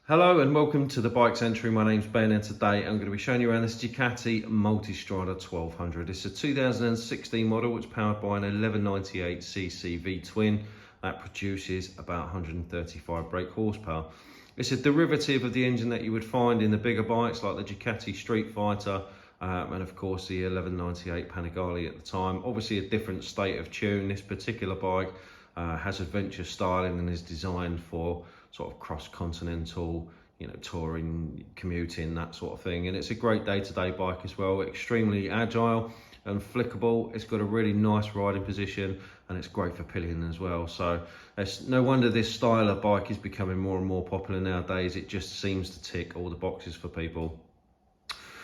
Hello and welcome to the Bikes Entry. My name's Ben and today I'm going to be showing you around this Ducati Multistrada 1200. It's a 2016 model which is powered by an 1198cc V-twin that produces about 135 brake horsepower. It's a derivative of the engine that you would find in the bigger bikes like the Ducati Street Fighter and of course the 1198 Pannier at the time. Obviously a different state of tune. This particular bike has adventure styling and is designed for sort of cross-continental, touring, commuting, that sort of thing. And it's a great day-to-day bike as well, extremely agile and flickable. It's got a really nice riding position and it's great for pillion as well. So it's no wonder this style of bike is becoming more and more popular nowadays. It just seems to tick all the boxes for people.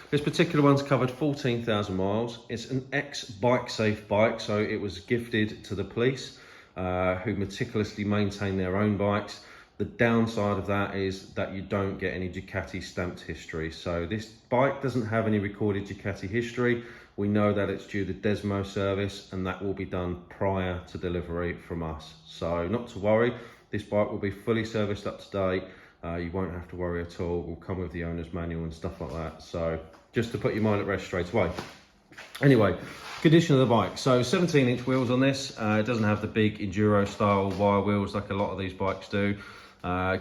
This particular one's covered 14,000 miles. It's an ex-bike safe bike, so it was gifted to the police who meticulously maintain their own bikes. The downside of that is that you don't get any Ducati stamped history. So this bike doesn't have any recorded Ducati history. We know that it's due the Desmo service and that will be done prior to delivery from us. So not to worry, this bike will be fully serviced up to date. You won't have to worry at all. We'll come with the owner's manual and stuff like that. So just to put your mind at rest straight away. Anyway, condition of the bike. So 17-inch wheels on this. It doesn't have the big enduro style wire wheels like a lot of these bikes do.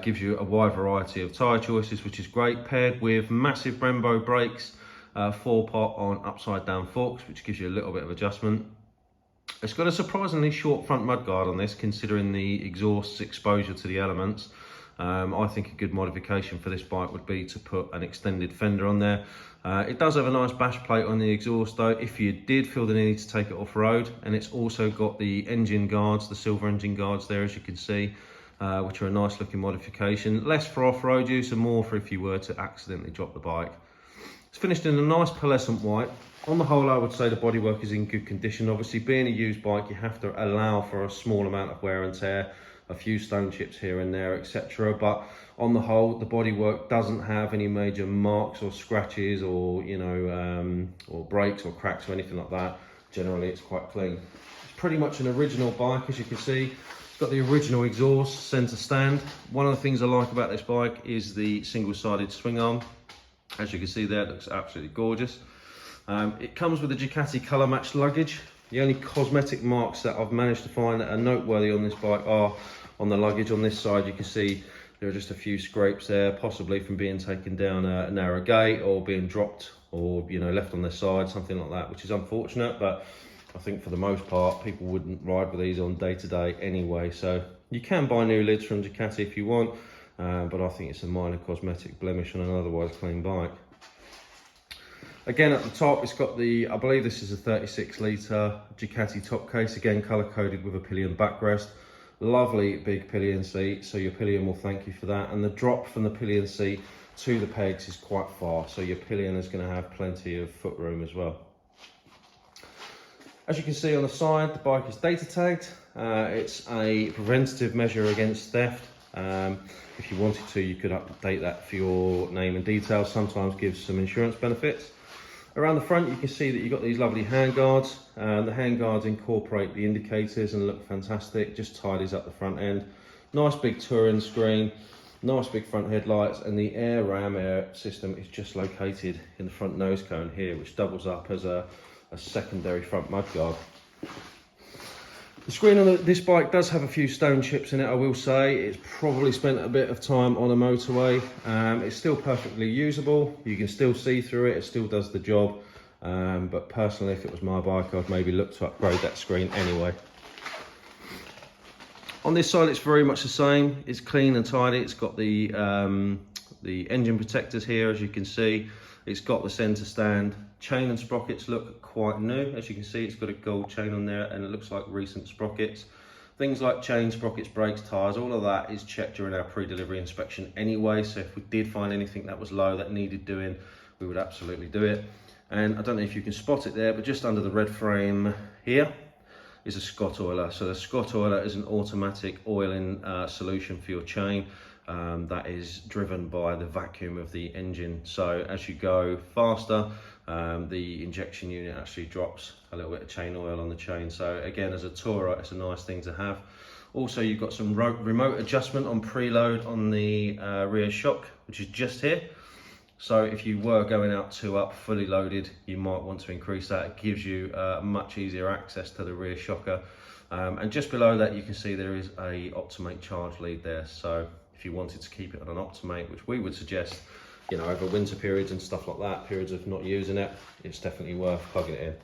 Gives you a wide variety of tyre choices, which is great, paired with massive Brembo brakes, 4-pot on upside down forks, which gives you a little bit of adjustment. It's got a surprisingly short front mudguard on this, considering the exhaust's exposure to the elements. I think a good modification for this bike would be to put an extended fender on there. It does have a nice bash plate on the exhaust though, if you did feel the need to take it off-road, and it's also got the engine guards, the silver engine guards there, as you can see. Which are a nice looking modification, less for off-road use and more for if you were to accidentally drop the bike. It's finished in a nice pearlescent white. On the whole, I would say the bodywork is in good condition. Obviously, being a used bike, you have to allow for a small amount of wear and tear, a few stone chips here and there, etc. But on the whole, the bodywork doesn't have any major marks or scratches or or breaks or cracks or anything like that. Generally, it's quite clean. It's pretty much an original bike, as you can see. Got the original exhaust, centre stand. One of the things I like about this bike is the single-sided swing arm. As you can see there, it looks absolutely gorgeous. It comes with a Ducati colour matched luggage. The only cosmetic marks that I've managed to find that are noteworthy on this bike are on the luggage. On this side, you can see there are just a few scrapes there, possibly from being taken down a narrow gate or being dropped or left on their side, something like that, which is unfortunate, but I think for the most part, people wouldn't ride with these on day to day anyway. So you can buy new lids from Ducati if you want, but I think it's a minor cosmetic blemish on an otherwise clean bike. Again, at the top, it's got I believe this is a 36-litre Ducati top case, again colour-coded with a pillion backrest. Lovely big pillion seat, so your pillion will thank you for that. And the drop from the pillion seat to the pegs is quite far, so your pillion is going to have plenty of foot room as well. As you can see on the side, the bike is data tagged. It's a preventative measure against theft. If you wanted to, you could update that for your name and details. Sometimes gives some insurance benefits. Around the front, you can see that you've got these lovely handguards. The handguards incorporate the indicators and look fantastic. Just tidies up the front end. Nice big touring screen. Nice big front headlights, and the air system is just located in the front nose cone here, which doubles up as a secondary front mudguard. The screen on this bike does have a few stone chips in it, I will say. It's probably spent a bit of time on a motorway. It's still perfectly usable. You can still see through it. It still does the job. But personally, if it was my bike, I'd maybe look to upgrade that screen anyway. On this side, it's very much the same. It's clean and tidy. It's got the engine protectors here, as you can see. It's got the centre stand. Chain and sprockets look quite new. As you can see, it's got a gold chain on there and it looks like recent sprockets. Things like chain, sprockets, brakes, tyres, all of that is checked during our pre-delivery inspection anyway. So if we did find anything that was low that needed doing, we would absolutely do it. And I don't know if you can spot it there, but just under the red frame here is a Scott oiler. So the Scott oiler is an automatic oiling solution for your chain. That is driven by the vacuum of the engine. So as you go faster, the injection unit actually drops a little bit of chain oil on the chain. So again, as a tourer, it's a nice thing to have. Also, you've got some remote adjustment on preload on the rear shock, which is just here. So if you were going out 2 up fully loaded, you might want to increase that. It gives you much easier access to the rear shocker. And just below that, you can see there is a Optimate charge lead there. So if you wanted to keep it on an Optimate, which we would suggest, you know, over winter periods and stuff like that, periods of not using it, it's definitely worth plugging it in.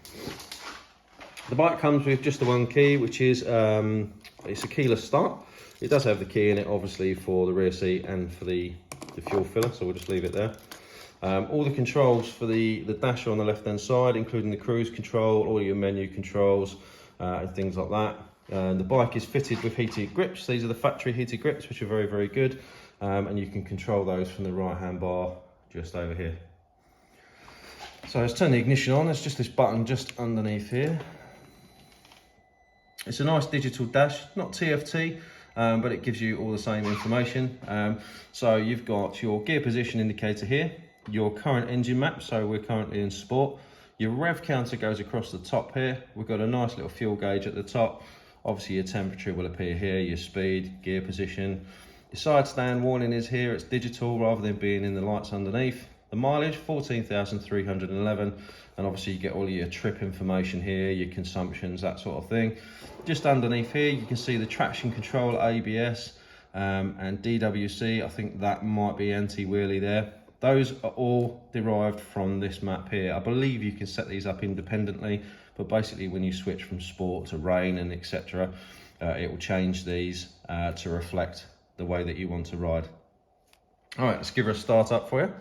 The bike comes with just the one key, which is it's a keyless start. It does have the key in it, obviously, for the rear seat and for the fuel filler, so we'll just leave it there. All the controls for the dash are on the left-hand side, including the cruise control, all your menu controls, and things like that. The bike is fitted with heated grips. These are the factory heated grips, which are very, very good. And you can control those from the right-hand bar just over here. So let's turn the ignition on. There's just this button just underneath here. It's a nice digital dash, not TFT, but it gives you all the same information. So you've got your gear position indicator here, your current engine map, so we're currently in sport. Your rev counter goes across the top here. We've got a nice little fuel gauge at the top. Obviously your temperature will appear here, your speed, gear position. Your side stand warning is here, it's digital rather than being in the lights underneath. The mileage, 14,311, and obviously you get all your trip information here, your consumptions, that sort of thing. Just underneath here, you can see the traction control, ABS, and DWC. I think that might be anti-wheelie there. Those are all derived from this map here. I believe you can set these up independently, but basically when you switch from sport to rain and etc., it will change these to reflect the way that you want to ride. All right, let's give her a start up for you.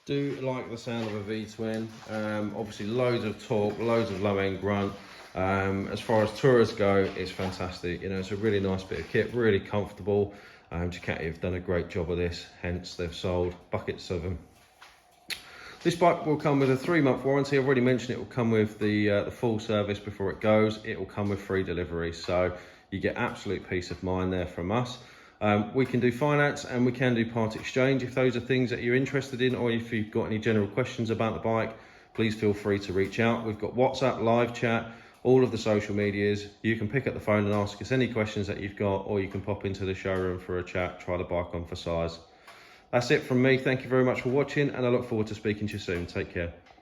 Do like the sound of a V-twin. Obviously loads of torque, loads of low end grunt. As far as tourists go, it's fantastic. You know, it's a really nice bit of kit, really comfortable. Ducati have done a great job of this, hence they've sold buckets of them. This bike will come with a 3-month warranty. I've already mentioned it will come with the full service before it goes. It will come with free delivery, so you get absolute peace of mind there from us. We can do finance and we can do part exchange. If those are things that you're interested in, or if you've got any general questions about the bike, please feel free to reach out. We've got WhatsApp, live chat, all of the social medias. You can pick up the phone and ask us any questions that you've got, or you can pop into the showroom for a chat, try the bike on for size. That's it from me. Thank you very much for watching, and I look forward to speaking to you soon. Take care.